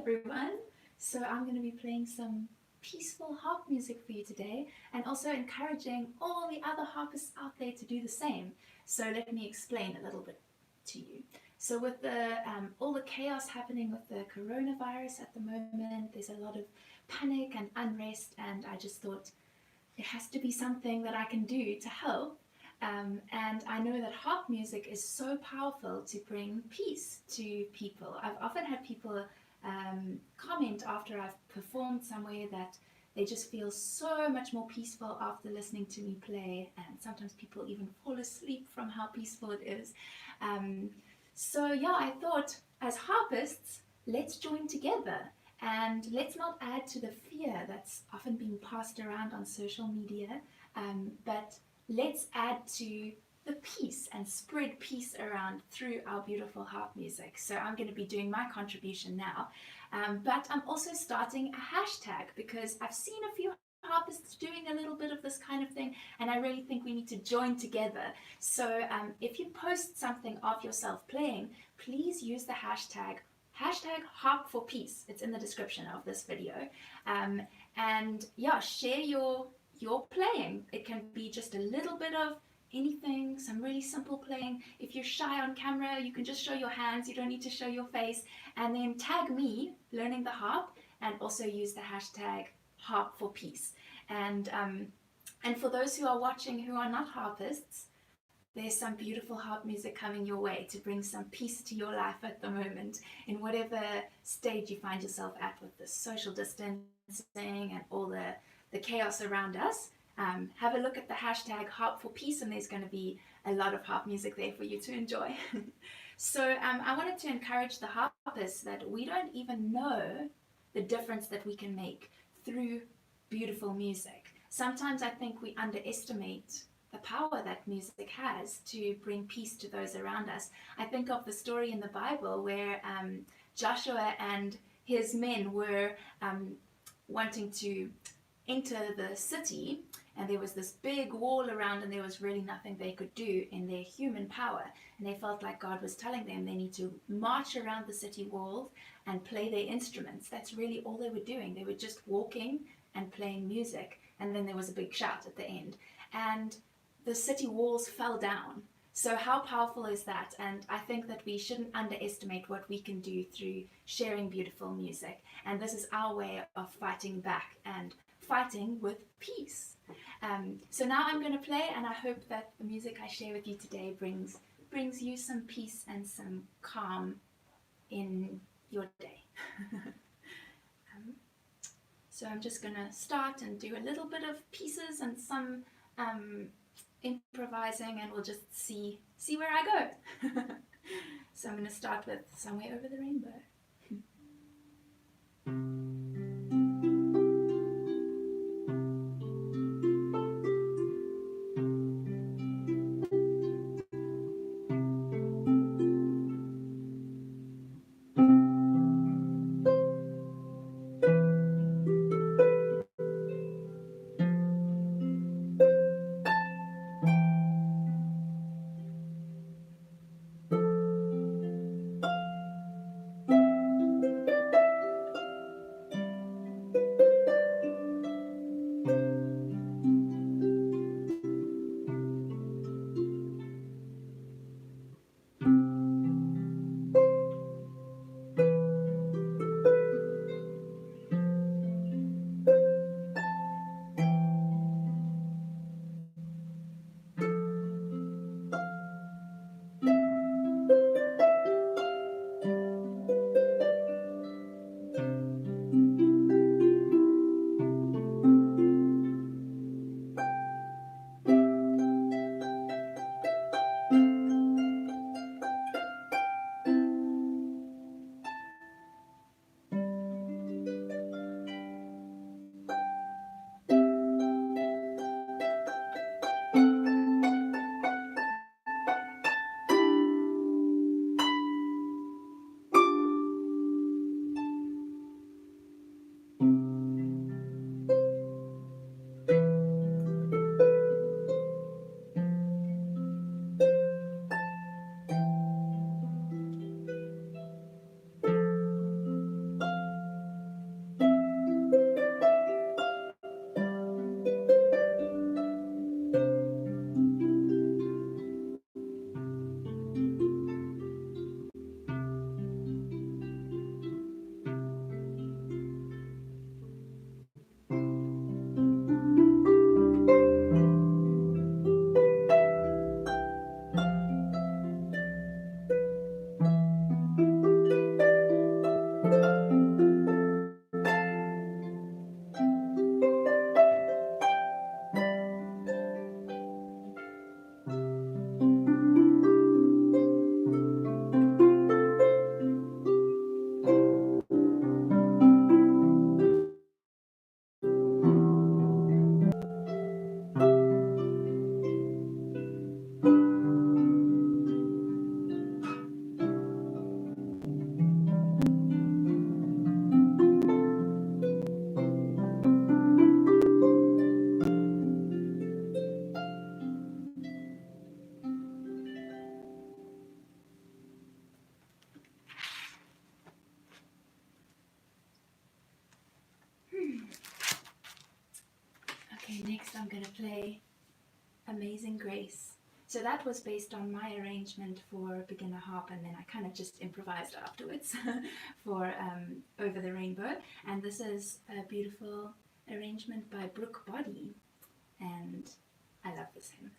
everyone. So I'm going to be playing some peaceful harp music for you today, and also encouraging all the other harpists out there to do the same. So let me explain a little bit to you. So with the all the chaos happening with the coronavirus at the moment, there's a lot of panic and unrest, and I just thought there has to be something that I can do to help. And I know that harp music is so powerful to bring peace to people. I've often had people comment after I've performed somewhere that they just feel so much more peaceful after listening to me play, and sometimes people even fall asleep from how peaceful it is. So yeah, I thought as harpists, let's join together and let's not add to the fear that's often being passed around on social media, but let's add to the peace and spread peace around through our beautiful harp music. So I'm going to be doing my contribution now, but I'm also starting a hashtag because I've seen a few harpists doing a little bit of this kind of thing, and I really think we need to join together. So if you post something of yourself playing, please use the hashtag Harp for Peace. It's in the description of this video, and yeah, share your playing. It can be just a little bit of anything, some really simple playing. If you're shy on camera, you can just show your hands, you don't need to show your face, and then tag me learning the harp, and also use the hashtag Harp for Peace. And for those who are watching who are not harpists, there's some beautiful harp music coming your way to bring some peace to your life at the moment, in whatever stage you find yourself at with the social distancing and all the chaos around us. Have a look at the hashtag Harp for Peace, and there's going to be a lot of harp music there for you to enjoy. So I wanted to encourage the harpists that we don't even know the difference that we can make through beautiful music. Sometimes I think we underestimate the power that music has to bring peace to those around us. I think of the story in the Bible where Joshua and his men were wanting to enter the city, and there was this big wall around, and there was really nothing they could do in their human power, and they felt like God was telling them they need to march around the city walls and play their instruments. That's really all they were doing. They were just walking and playing music, and then there was a big shout at the end, and the city walls fell down. So how powerful is that? And I think that we shouldn't underestimate what we can do through sharing beautiful music, and this is our way of fighting back and fighting with peace. So now I'm going to play, and I hope that the music I share with you today brings you some peace and some calm in your day. So I'm just going to start and do a little bit of pieces and some improvising, and we'll just see where I go. So I'm going to start with Somewhere Over the Rainbow. Okay, next I'm going to play Amazing Grace. So that was based on my arrangement for beginner harp, and then I kind of just improvised afterwards for Over the Rainbow. And this is a beautiful arrangement by Brooke Body, and I love this hymn.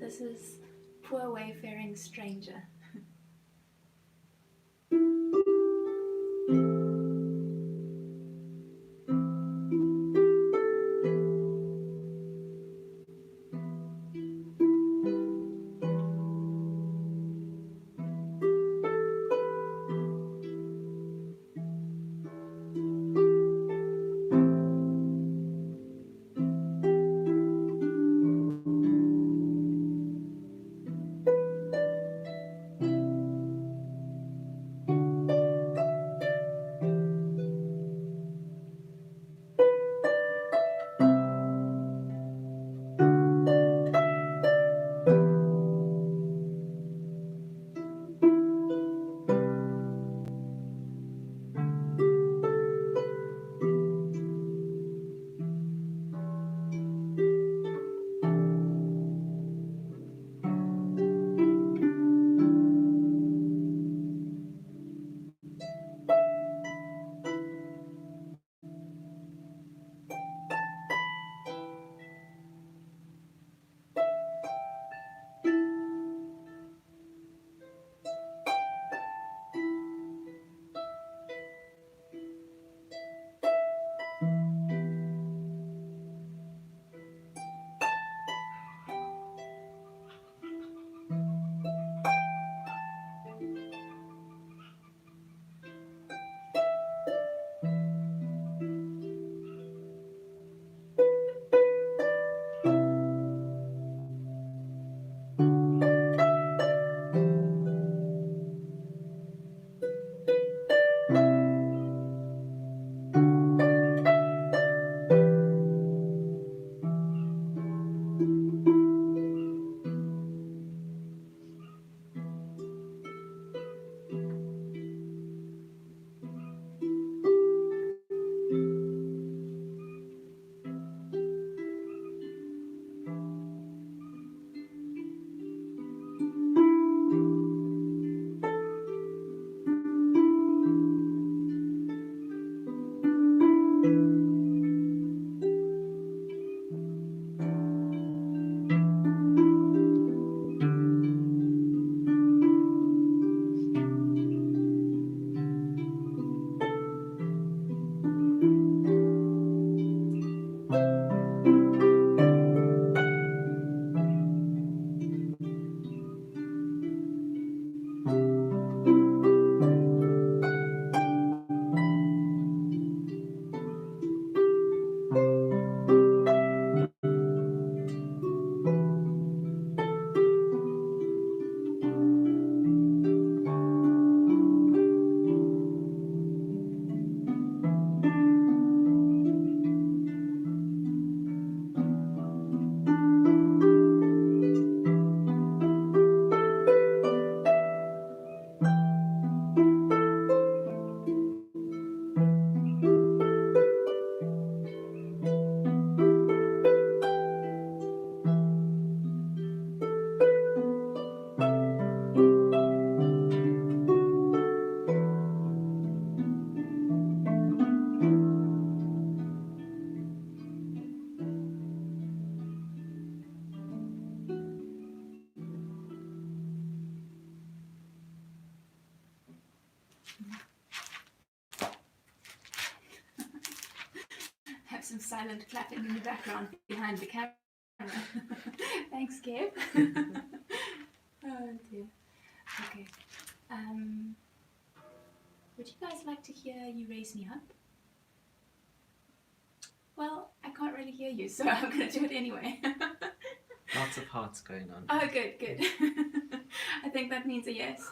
This is Poor Wayfaring Stranger. Have some silent clapping in the background behind the camera. Thanks, Gabe. Oh dear. Okay. Would you guys like to hear You Raise Me Up? Well, I can't really hear you, so I'm going to do it anyway. Lots of hearts going on. Oh, good, good. I think that means a yes.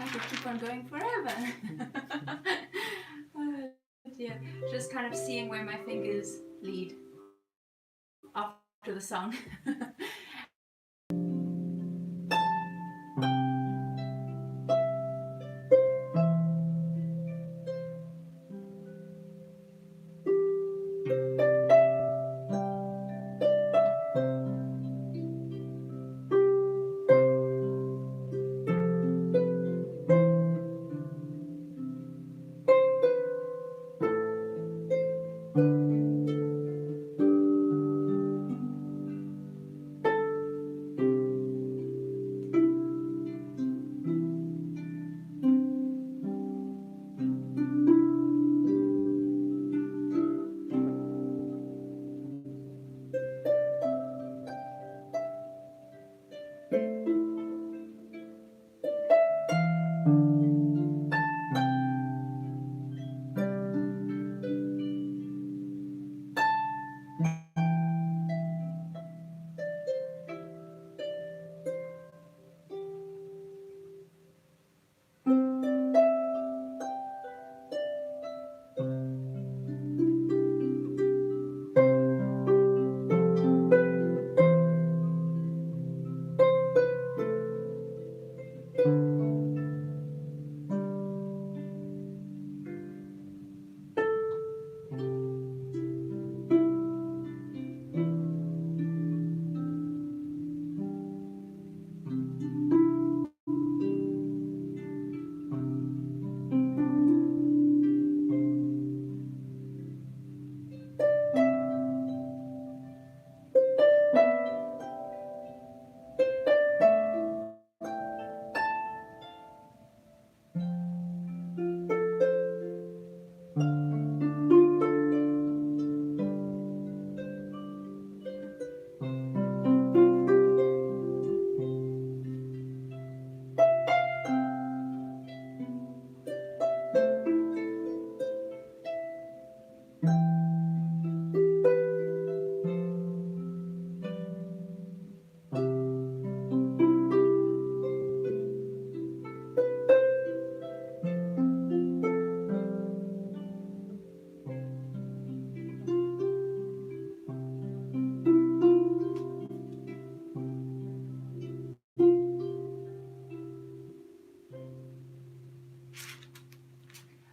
I could keep on going forever. Oh dear. Just kind of seeing where my fingers lead after the song.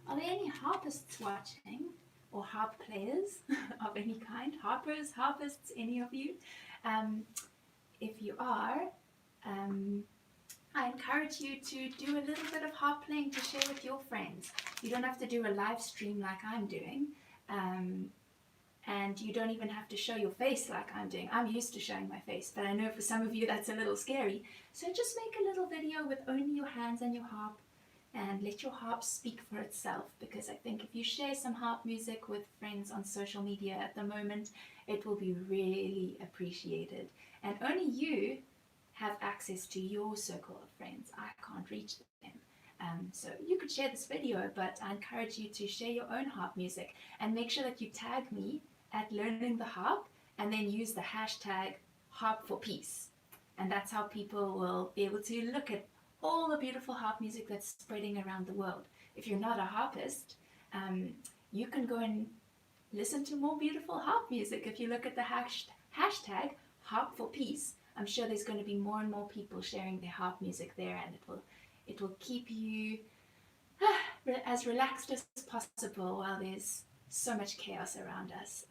Are there any harpists watching, or harp players of any kind? Harpers, harpists, any of you? If you are, I encourage you to do a little bit of harp playing to share with your friends. You don't have to do a live stream like I'm doing, and you don't even have to show your face like I'm doing. I'm used to showing my face, but I know for some of you that's a little scary. So just make a little video with only your hands and your harp, and let your harp speak for itself, because I think if you share some harp music with friends on social media at the moment, it will be really appreciated. And only you have access to your circle of friends. I can't reach them. So you could share this video, but I encourage you to share your own harp music, and make sure that you tag me at learning the harp, and then use the hashtag harp for peace. And that's how people will be able to look at all the beautiful harp music that's spreading around the world. If you're not a harpist, you can go and listen to more beautiful harp music if you look at the hashtag harp for peace. I'm sure there's going to be more and more people sharing their harp music there, and it will keep you as relaxed as possible while there's so much chaos around us.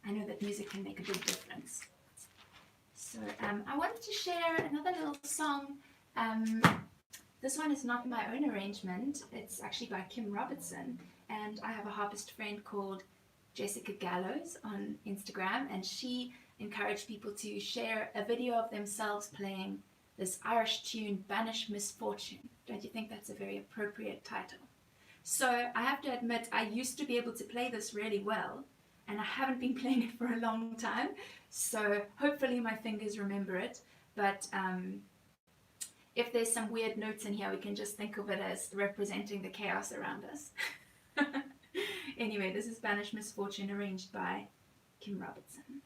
I know that music can make a big difference. So I wanted to share another little song. This one is not my own arrangement. It's actually by Kim Robertson, and I have a harpist friend called Jessica Gallows on Instagram, and she encouraged people to share a video of themselves playing this Irish tune, Banish Misfortune. Don't you think that's a very appropriate title? So I have to admit, I used to be able to play this really well, and I haven't been playing it for a long time, so hopefully my fingers remember it. But if there's some weird notes in here, we can just think of it as representing the chaos around us. Anyway, this is Banish Misfortune, arranged by Kim Robertson.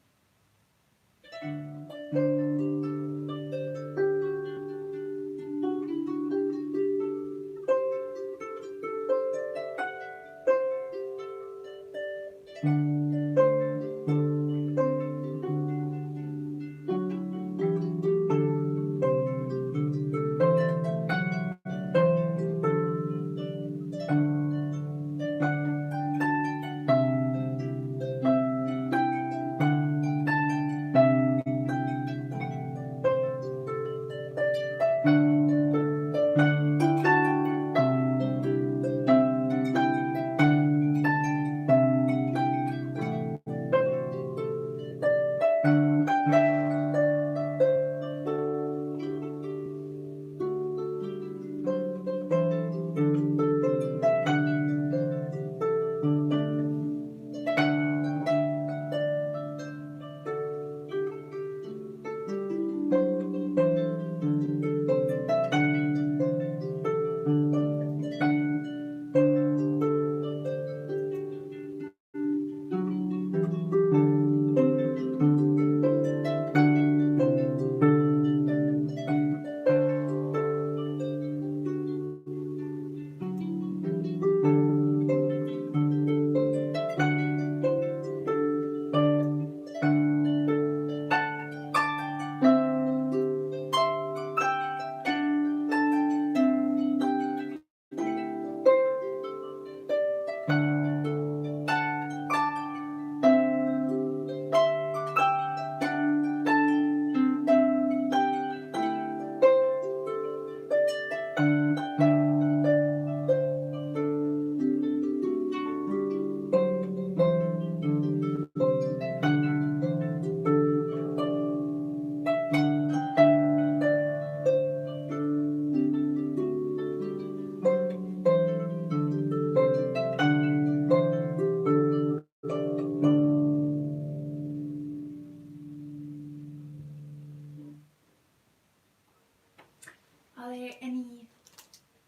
there any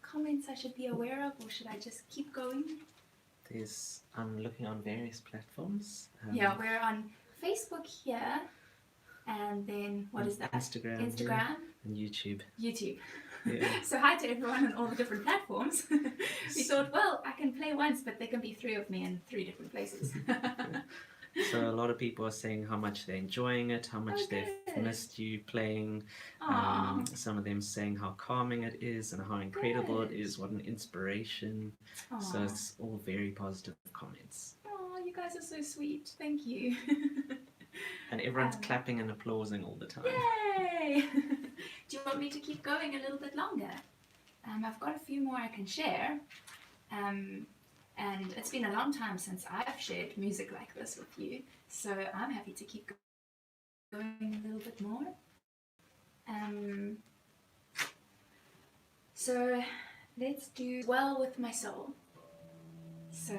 comments I should be aware of, or should I just keep going? I'm looking on various platforms. Yeah, we're on Facebook here, and then what is that? Instagram. Instagram. Yeah, and YouTube. YouTube. Yeah. So hi to everyone on all the different platforms. We thought, well, I can play once, but there can be 3 of me in 3 different places. So a lot of people are saying how much they're enjoying it, how much they've missed you playing. Some of them saying how calming it is and how incredible it is, what an inspiration. So it's all very positive comments. Oh, you guys are so sweet. Thank you. And everyone's clapping and applauding all the time. Yay! Do you want me to keep going a little bit longer? I've got a few more I can share. And it's been a long time since I've shared music like this with you, so I'm happy to keep going a little bit more. So let's do Well With My Soul. So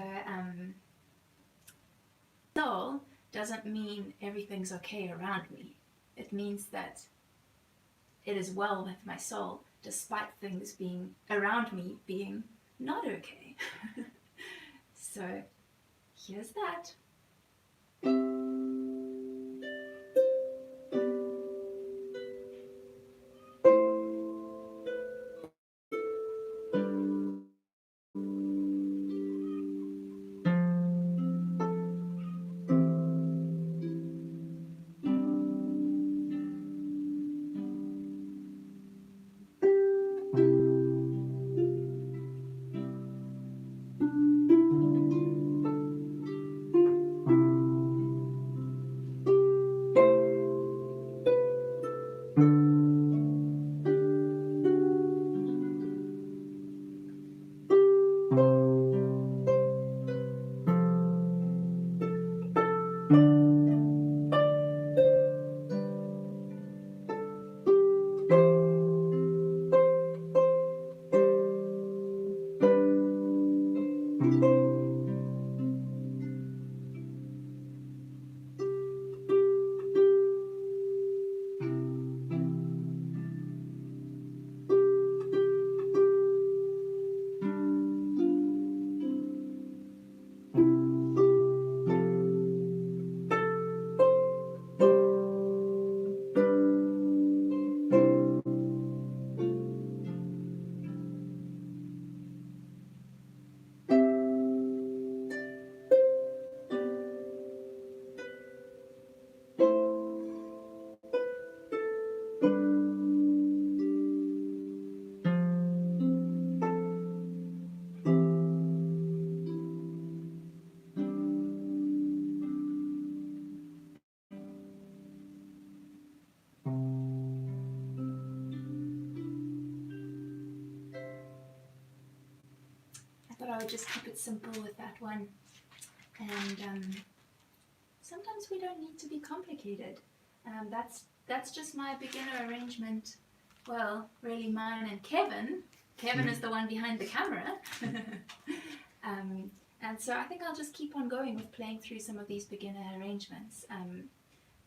soul doesn't mean everything's okay around me. It means that it is well with my soul, despite things being around me being not okay. So here's that. I would just keep it simple with that one. And sometimes we don't need to be complicated. That's just my beginner arrangement. Well, really mine and Kevin. Kevin is the one behind the camera. And so I think I'll just keep on going with playing through some of these beginner arrangements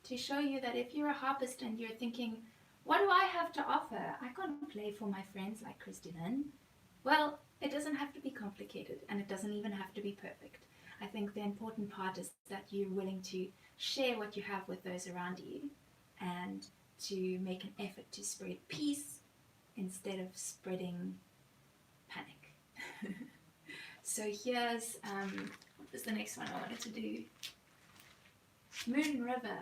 to show you that if you're a harpist and you're thinking, what do I have to offer? I can't play for my friends like Christy-Lyn. Well, it doesn't have to be complicated, and it doesn't even have to be perfect. I think the important part is that you're willing to share what you have with those around you and to make an effort to spread peace instead of spreading panic. So here's, what was the next one I wanted to do? Moon River.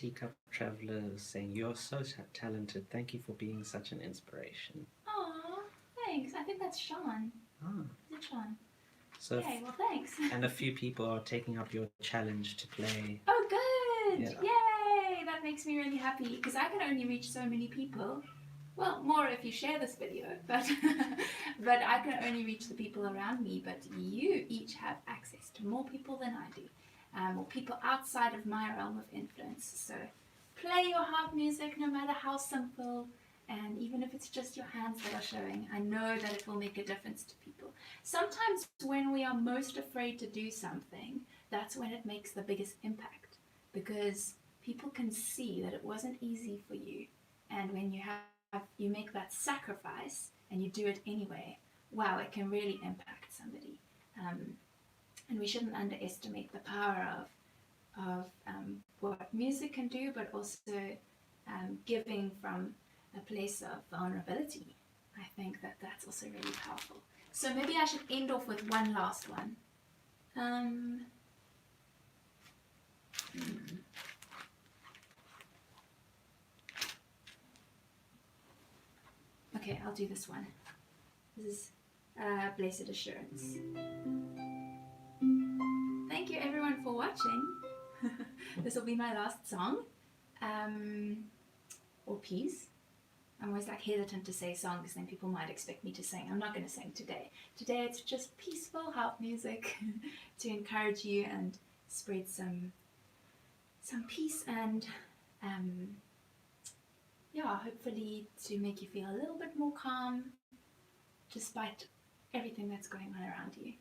Teacup Traveler saying, "You're so talented. Thank you for being such an inspiration." Aw, thanks. I think that's Sean. Ah. Is it Sean? So okay, well, thanks. And a few people are taking up your challenge to play. Oh, good! Yeah. Yay! That makes me really happy because I can only reach so many people. Well, more if you share this video, but but I can only reach the people around me. But you each have access to more people than I do, or people outside of my realm of influence. So play your harp music, no matter how simple, and even if it's just your hands that are showing, I know that it will make a difference to people. Sometimes when we are most afraid to do something, that's when it makes the biggest impact, because people can see that it wasn't easy for you, and when you make that sacrifice and you do it anyway, wow, it can really impact somebody. And we shouldn't underestimate the power of what music can do, but also giving from a place of vulnerability. I think that that's also really powerful. So maybe I should end off with one last one. Okay, I'll do this one. This is Blessed Assurance. Thank you everyone for watching. This will be my last song. Or piece. I'm always like hesitant to say song because then people might expect me to sing. I'm not going to sing today. Today it's just peaceful harp music to encourage you and spread some peace and yeah, hopefully to make you feel a little bit more calm despite everything that's going on around you.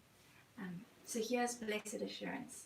So here's Blessed Assurance.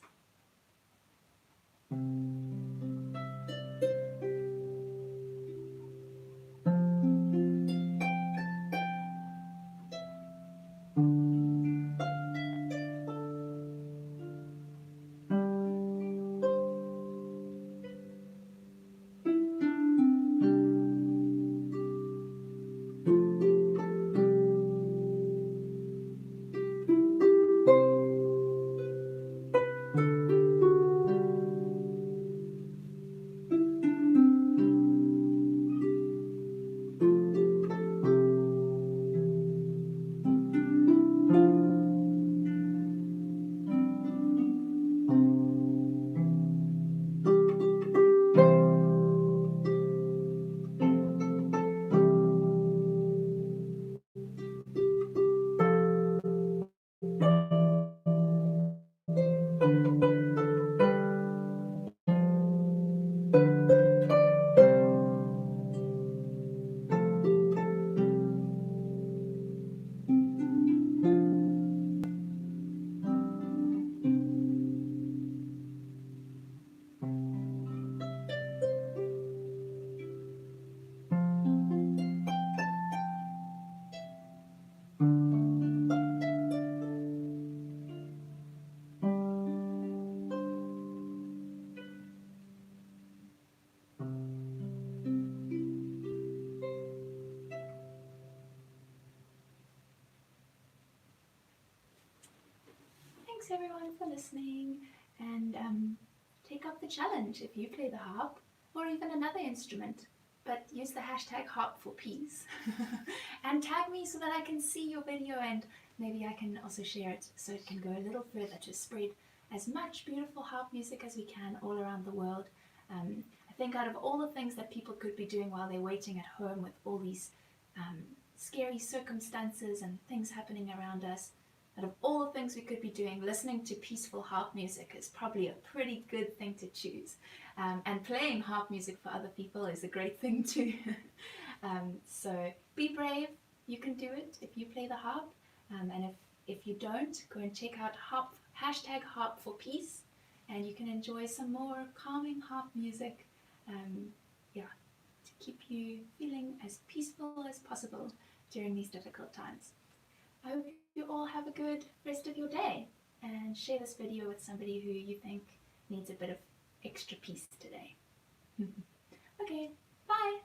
Thanks everyone for listening, and take up the challenge if you play the harp or even another instrument, but use the hashtag harp for peace and tag me so that I can see your video, and maybe I can also share it so it can go a little further to spread as much beautiful harp music as we can all around the world. I think out of all the things that people could be doing while they're waiting at home with all these scary circumstances and things happening around us, out of all the things we could be doing, listening to peaceful harp music is probably a pretty good thing to choose. And playing harp music for other people is a great thing too. So be brave, you can do it if you play the harp. And if you don't, go and check out hashtag harp for peace, and you can enjoy some more calming harp music, to keep you feeling as peaceful as possible during these difficult times. I hope you all have a good rest of your day, and share this video with somebody who you think needs a bit of extra peace today. Okay, bye!